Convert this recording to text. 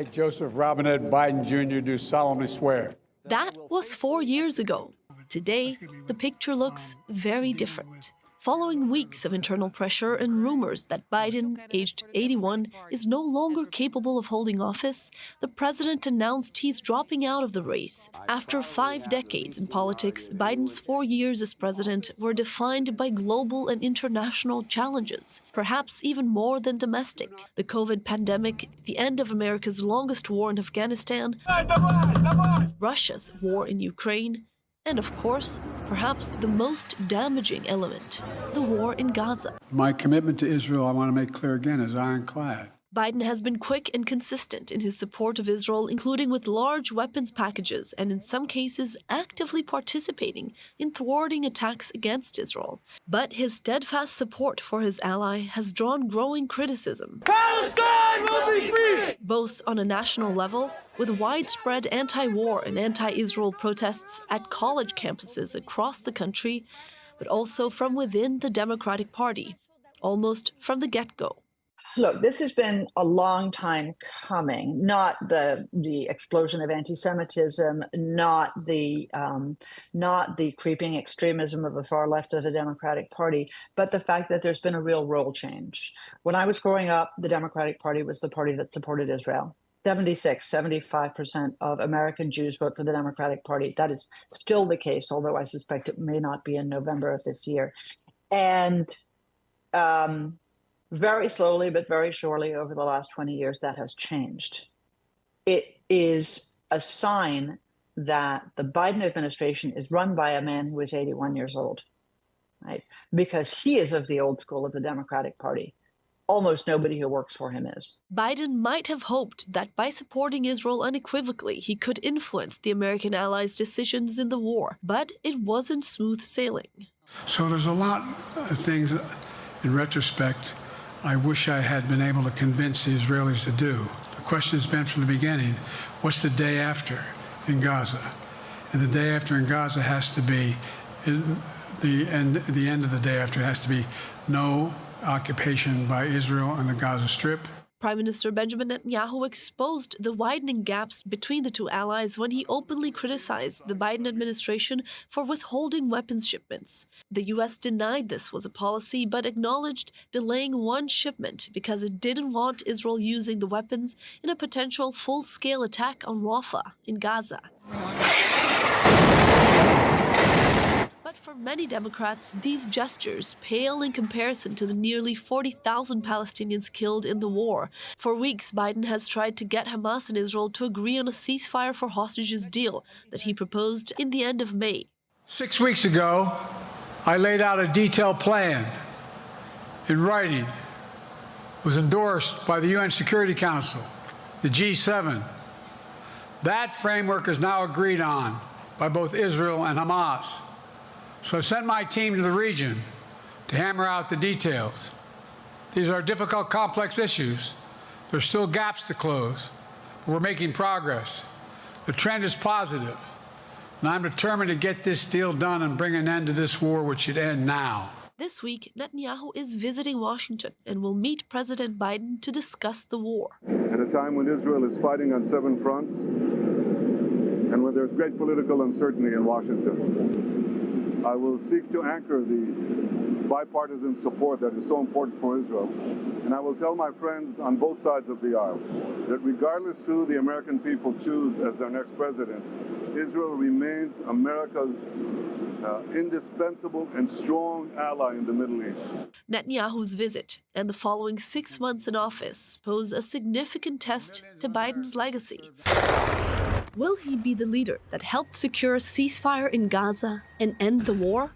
Joseph Robinette Biden Jr. do solemnly swear. That was 4 years ago. Today, the picture looks very different. Following weeks of internal pressure and rumors that Biden, aged 81, is no longer capable of holding office, the president announced he's dropping out of the race. After 5 decades in politics, Biden's 4 years as president were defined by global and international challenges, perhaps even more than domestic. The COVID pandemic, the end of America's longest war in Afghanistan, Russia's war in Ukraine, and of course, perhaps the most damaging element, the war in Gaza. My commitment to Israel, I want to make clear again, is ironclad. Biden has been quick and consistent in his support of Israel, including with large weapons packages and in some cases actively participating in thwarting attacks against Israel. But his steadfast support for his ally has drawn growing criticism. Palestine will be free! Both on a national level, with widespread anti-war and anti-Israel protests at college campuses across the country, but also from within the Democratic Party, almost from the get-go. Look, this has been a long time coming, not the explosion of anti-Semitism, not the creeping extremism of the far left of the Democratic Party, but the fact that there's been a real role change. When I was growing up, the Democratic Party was the party that supported Israel. 75% of American Jews vote for the Democratic Party. That is still the case, although I suspect it may not be in November of this year. And very slowly, but very surely over the last 20 years, that has changed. It is a sign that the Biden administration is run by a man who is 81 years old, right? Because he is of the old school of the Democratic Party. Almost nobody who works for him is. Biden might have hoped that by supporting Israel unequivocally, he could influence the American allies' decisions in the war, but it wasn't smooth sailing. So there's a lot of things, in retrospect, I wish I had been able to convince the Israelis to do. The question has been from the beginning, what's the day after in Gaza? And the day after in Gaza has to be, the end of the day after has to be no occupation by Israel on the Gaza Strip. Prime Minister Benjamin Netanyahu exposed the widening gaps between the two allies when he openly criticized the Biden administration for withholding weapons shipments. The U.S. denied this was a policy, but acknowledged delaying one shipment because it didn't want Israel using the weapons in a potential full-scale attack on Rafah in Gaza. But for many Democrats, these gestures pale in comparison to the nearly 40,000 Palestinians killed in the war. For weeks, Biden has tried to get Hamas and Israel to agree on a ceasefire for hostages deal that he proposed in the end of May. 6 weeks ago, I laid out a detailed plan in writing. It was endorsed by the UN Security Council, the G7. That framework is now agreed on by both Israel and Hamas. So I sent my team to the region to hammer out the details. These are difficult, complex issues. There's still gaps to close, but we're making progress. The trend is positive, and I'm determined to get this deal done and bring an end to this war, which should end now. This week, Netanyahu is visiting Washington and will meet President Biden to discuss the war. At a time when Israel is fighting on 7 fronts, and when there's great political uncertainty in Washington, I will seek to anchor the bipartisan support that is so important for Israel. And I will tell my friends on both sides of the aisle that regardless who the American people choose as their next president, Israel remains America's indispensable and strong ally in the Middle East. Netanyahu's visit and the following 6 months in office pose a significant test to Biden's legacy. Will he be the leader that helped secure a ceasefire in Gaza and end the war?